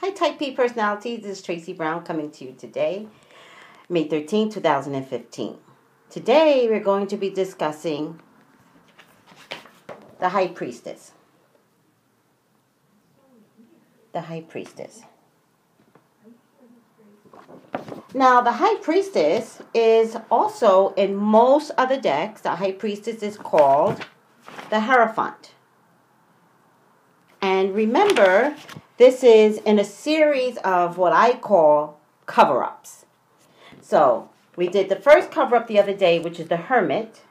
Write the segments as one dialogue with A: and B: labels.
A: Hi, Type P personalities. This is Tracy Brown coming to you today, May 13, 2015. Today, we're going to be discussing the High Priestess. The High Priestess. Now, the High Priestess is also, in most other decks, the High Priestess is called the Hierophant. And remember, this is in a series of what I call cover-ups. So, we did the first cover-up the other day, which is the Hermit.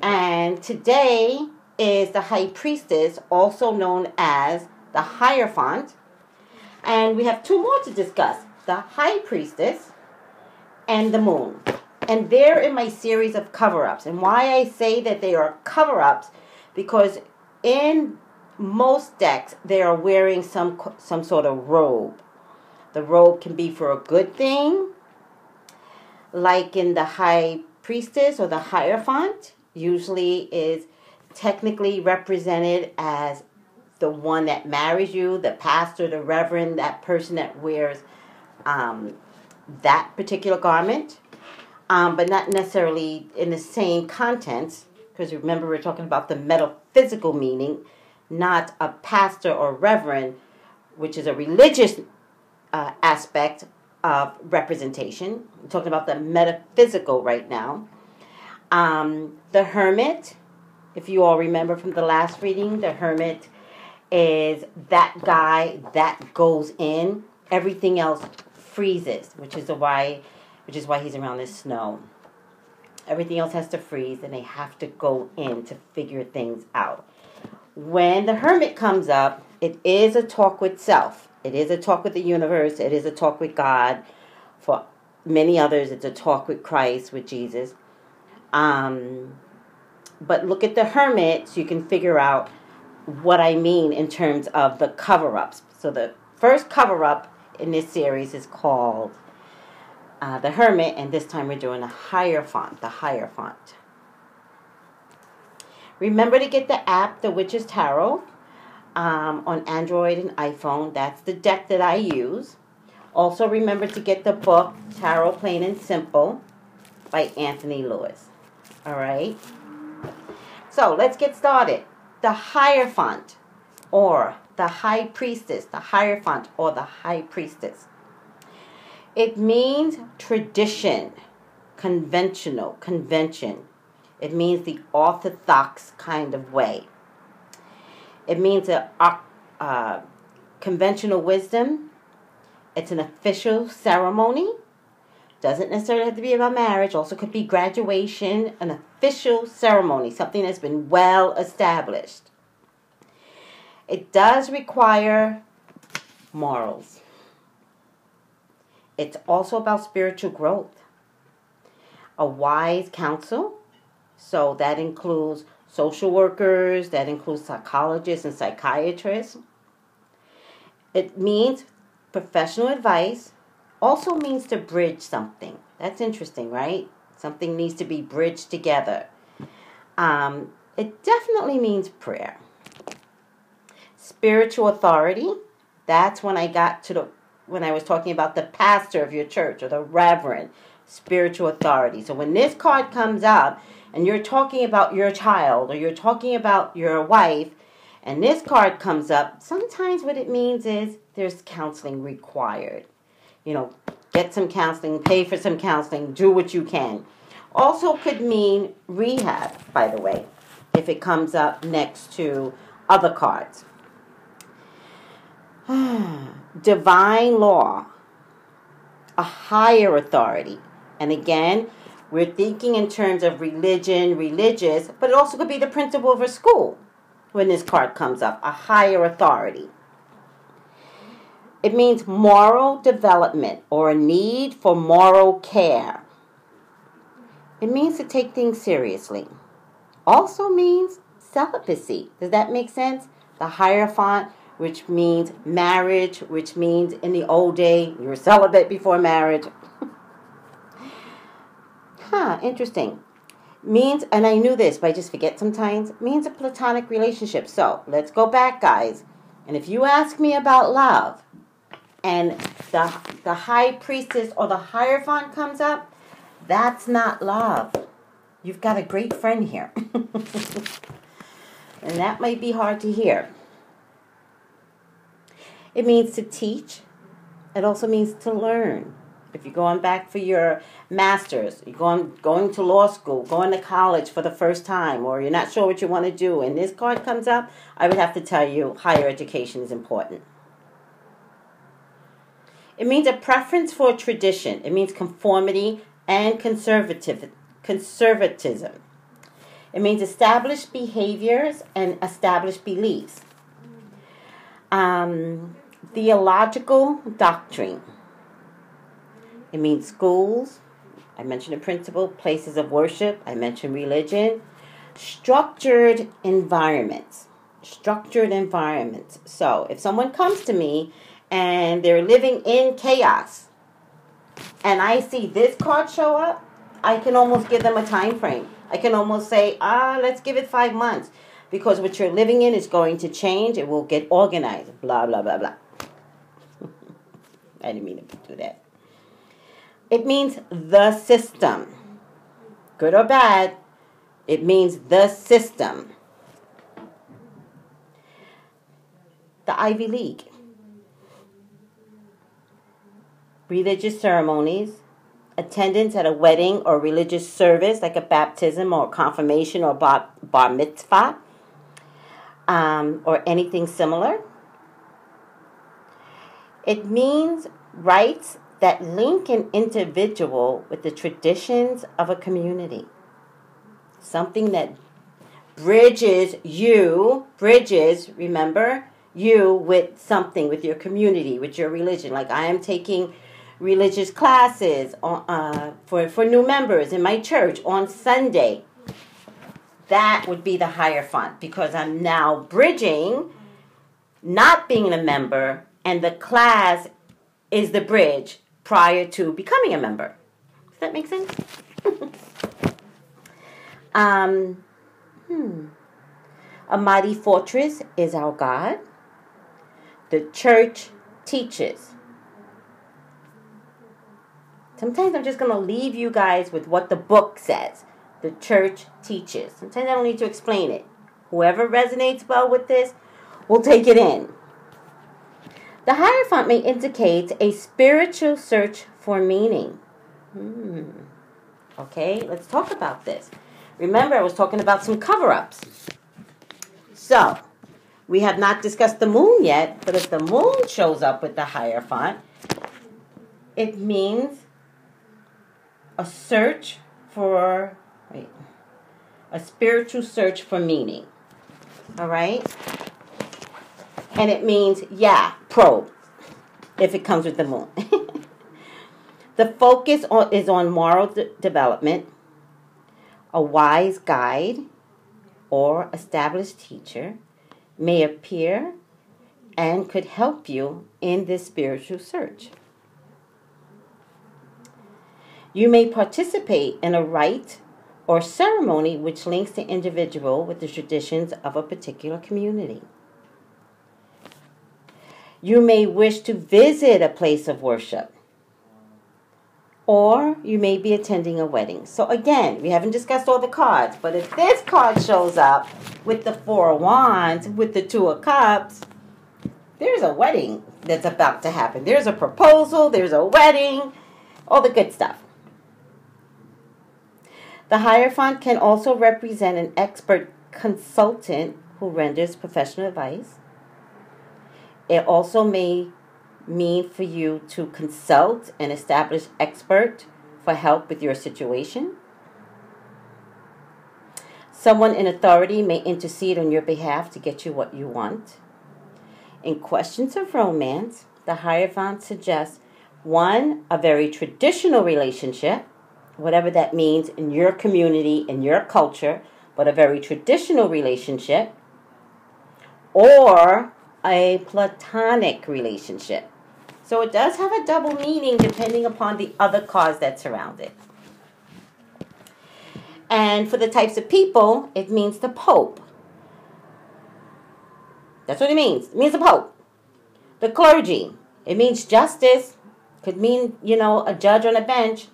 A: And today is the High Priestess, also known as the Hierophant. And we have two more to discuss, the High Priestess and the Moon. And they're in my series of cover-ups. And why I say that they are cover-ups, because in most decks, they are wearing some sort of robe. The robe can be for a good thing, like in the High Priestess or the Hierophant, usually is technically represented as the one that marries you, the pastor, the reverend, that person that wears that particular garment, but not necessarily in the same contents, because remember we're talking about the metaphysical meaning, not a pastor or reverend, which is a religious aspect of representation. I'm talking about the metaphysical right now. The Hermit, if you all remember from the last reading, the Hermit is that guy that goes in. Everything else freezes, which is why he's around the snow. Everything else has to freeze, and they have to go in to figure things out. When the Hermit comes up, it is a talk with self. It is a talk with the universe. It is a talk with God. For many others, it's a talk with Christ, with Jesus. But look at the Hermit so you can figure out what I mean in terms of the cover-ups. So the first cover-up in this series is called the Hermit, and this time we're doing the Hierophant. Remember to get the app, The Witch's Tarot, on Android and iPhone. That's the deck that I use. Also remember to get the book, Tarot Plain and Simple, by Anthony Lewis. All right? So let's get started. The Hierophant, or the High Priestess, the Hierophant, or the High Priestess. It means tradition, convention. It means the orthodox kind of way. It means a conventional wisdom. It's an official ceremony. Doesn't necessarily have to be about marriage. Also could be graduation, an official ceremony, something that's been well established. It does require morals. It's also about spiritual growth. A wise counsel. So that includes social workers, that includes psychologists and psychiatrists. It means professional advice. Also means to bridge something. That's interesting, right? Something needs to be bridged together. It definitely means prayer. Spiritual authority. That's when I got to when I was talking about the pastor of your church or the reverend. Spiritual authority. So when this card comes up and you're talking about your child or you're talking about your wife and this card comes up, sometimes what it means is there's counseling required. You know, get some counseling, pay for some counseling, do what you can. Also could mean rehab, by the way, if it comes up next to other cards. Divine law, a higher authority. And again, we're thinking in terms of religion, religious, but it also could be the principal of a school when this card comes up, a higher authority. It means moral development or a need for moral care. It means to take things seriously. Also means celibacy. Does that make sense? The Hierophant, which means marriage, which means in the old day, you were celibate before marriage. Interesting. Means, and I knew this, but I just forget sometimes, means a platonic relationship. So, let's go back, guys. And if you ask me about love, and the high priestess or the Hierophant comes up, that's not love. You've got a great friend here. And that might be hard to hear. It means to teach. It also means to learn. If you're going back for your master's, you're going to law school, going to college for the first time, or you're not sure what you want to do, and this card comes up, I would have to tell you higher education is important. It means a preference for tradition. It means conformity and conservatism. It means established behaviors and established beliefs. Theological doctrine. It means schools. I mentioned a principle. Places of worship. I mentioned religion. Structured environments. Structured environments. So if someone comes to me and they're living in chaos, and I see this card show up, I can almost give them a time frame. I can almost say, let's give it 5 months. Because what you're living in is going to change. It will get organized. Blah, blah, blah, blah. I didn't mean to do that. It means the system. Good or bad, it means the system. The Ivy League. Religious ceremonies. Attendance at a wedding or religious service like a baptism or confirmation or bar mitzvah. Or anything similar. It means rites that link an individual with the traditions of a community. Something that bridges, remember, you with something, with your community, with your religion. Like I am taking religious classes for new members in my church on Sunday. That would be the Hierophant, because I'm now bridging not being a member, and the class is the bridge prior to becoming a member. Does that make sense? A mighty fortress is our God. The church teaches. Sometimes I'm just going to leave you guys with what the book says. The church teaches. Sometimes I don't need to explain it. Whoever resonates well with this will take it in. The Hierophant may indicate a spiritual search for meaning. Okay, let's talk about this. Remember, I was talking about some cover-ups. So, we have not discussed the moon yet, but if the moon shows up with the Hierophant, it means a search for, a spiritual search for meaning. All right? And it means, probe, if it comes with the moon. The focus is on moral development. A wise guide or established teacher may appear and could help you in this spiritual search. You may participate in a rite or ceremony which links the individual with the traditions of a particular community. You may wish to visit a place of worship, or you may be attending a wedding. So again, we haven't discussed all the cards, but if this card shows up with the Four of Wands, with the Two of Cups, there's a wedding that's about to happen. There's a proposal, there's a wedding, all the good stuff. The Hierophant can also represent an expert consultant who renders professional advice. It also may mean for you to consult an established expert for help with your situation. Someone in authority may intercede on your behalf to get you what you want. In questions of romance, the Hierophant suggests, 1, a very traditional relationship, whatever that means in your community, in your culture, but a very traditional relationship, or a platonic relationship. So it does have a double meaning depending upon the other cards that surround it. And for the types of people, it means the Pope. That's what it means. It means the Pope. The clergy. It means justice. Could mean, a judge on a bench.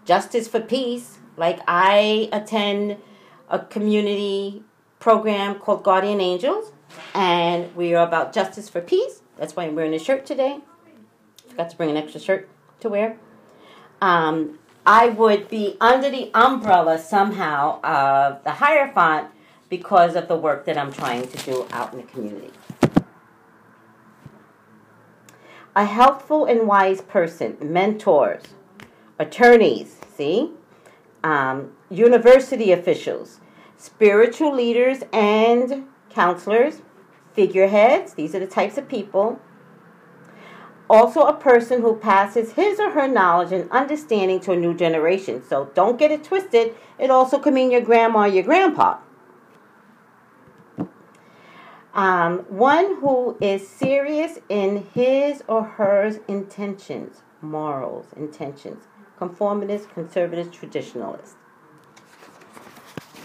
A: Justice for peace. Like I attend a community program called Guardian Angels, and we are about justice for peace. That's why I'm wearing a shirt today. Forgot to bring an extra shirt to wear. I would be under the umbrella somehow of the Hierophant because of the work that I'm trying to do out in the community. A helpful and wise person, mentors, attorneys, university officials, spiritual leaders and counselors, figureheads, these are the types of people. Also a person who passes his or her knowledge and understanding to a new generation. So don't get it twisted. It also could mean your grandma or your grandpa. One who is serious in his or her intentions, morals, intentions. Conformist, conservative, traditionalist.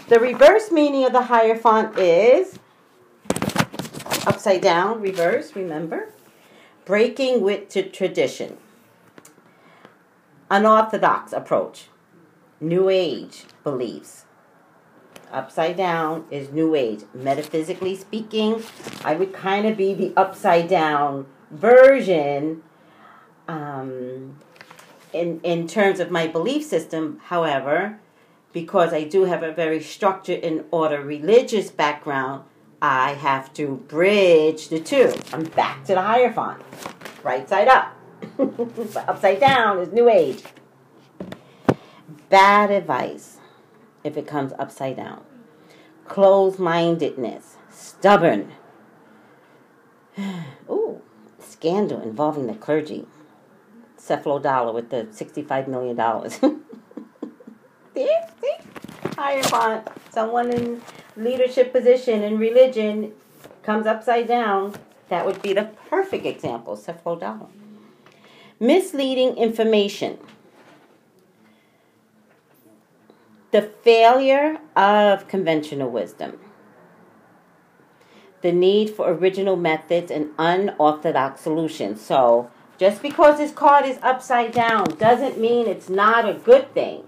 A: The reverse meaning of the Hierophant is upside down, reverse, remember? Breaking with tradition. Unorthodox approach. New Age beliefs. Upside down is New Age. Metaphysically speaking, I would kind of be the upside down version in terms of my belief system. However, because I do have a very structured and order religious background, I have to bridge the two. I'm back to the Hierophant. Right side up. But upside down is New Age. Bad advice if it comes upside down. Closed-mindedness. Stubborn. Ooh, scandal involving the clergy. Cephalodollar with the $65 million. See? Hierophant. Someone in leadership position in religion comes upside down. That would be the perfect example. Cephalodollar. Misleading information. The failure of conventional wisdom. The need for original methods and unorthodox solutions. So, just because this card is upside down doesn't mean it's not a good thing.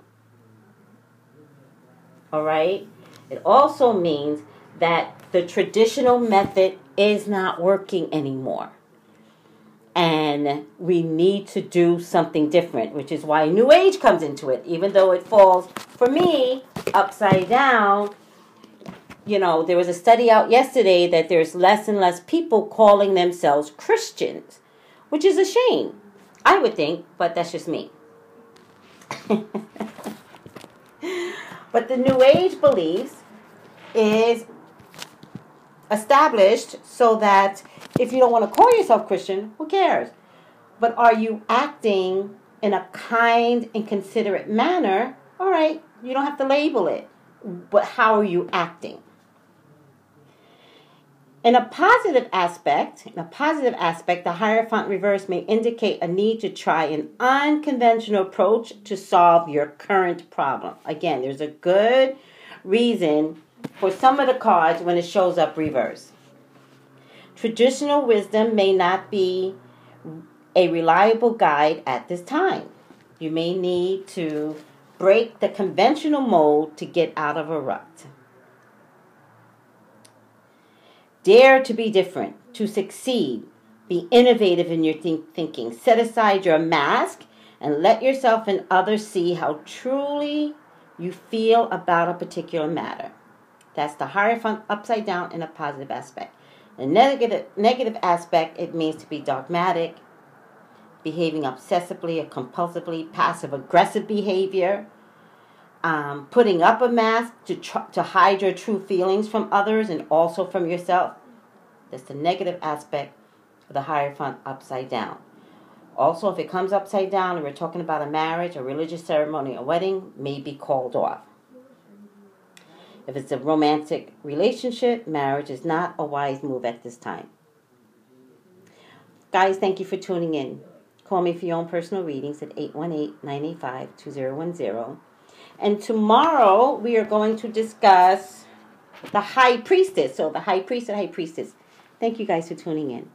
A: Alright? It also means that the traditional method is not working anymore. And we need to do something different, which is why New Age comes into it. Even though it falls, for me, upside down. There was a study out yesterday that there's less and less people calling themselves Christians, which is a shame, I would think, but that's just me. But the New Age beliefs is established so that if you don't want to call yourself Christian, who cares? But are you acting in a kind and considerate manner? All right, you don't have to label it. But how are you acting? In a positive aspect, the Hierophant reverse may indicate a need to try an unconventional approach to solve your current problem. Again, there's a good reason for some of the cards when it shows up reverse. Traditional wisdom may not be a reliable guide at this time. You may need to break the conventional mold to get out of a rut. Dare to be different, to succeed. Be innovative in your thinking. Set aside your mask and let yourself and others see how truly you feel about a particular matter. That's the Hierophant upside down in a positive aspect. The negative aspect, it means to be dogmatic, behaving obsessively or compulsively, passive-aggressive behavior, putting up a mask to hide your true feelings from others and also from yourself. That's the negative aspect of the Hierophant upside down. Also, if it comes upside down and we're talking about a marriage, a religious ceremony, a wedding, may be called off. If it's a romantic relationship, marriage is not a wise move at this time. Guys, thank you for tuning in. Call me for your own personal readings at 818-985-2010. And tomorrow we are going to discuss the High Priestess. So the High Priest and High Priestess. Thank you guys for tuning in. Bye.